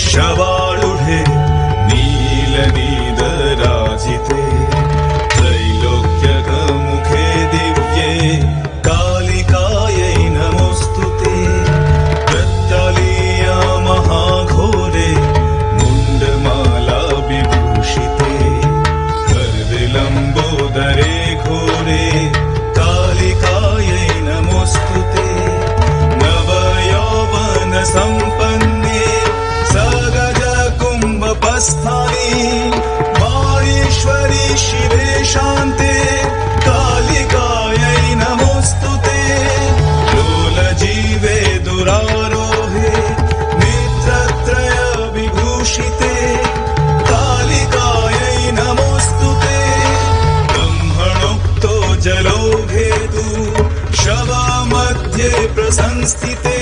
शवाळुढे नीलनीदराजिते त्रैलोक्यगमुखे दिव्ये कालिकायै नमोऽस्तुते प्रत्यालीया महाघोरे मुण्डमाला विभूषिते गर्विलम्बोदरे घोरे कालिकायै नमोऽस्तुते नवयौवन सम्पन्ने सगज कुम्भपस्थानि वाणीश्वरी शिवे शान्ते कालिकायै नमोऽस्तुते लोलजीवे दुरारोहे नेत्रत्रय विभूषिते कालिकायै नमोऽस्तुते ब्रह्मणोक्तो जलौघे तु शवमध्ये प्रसंस्थिते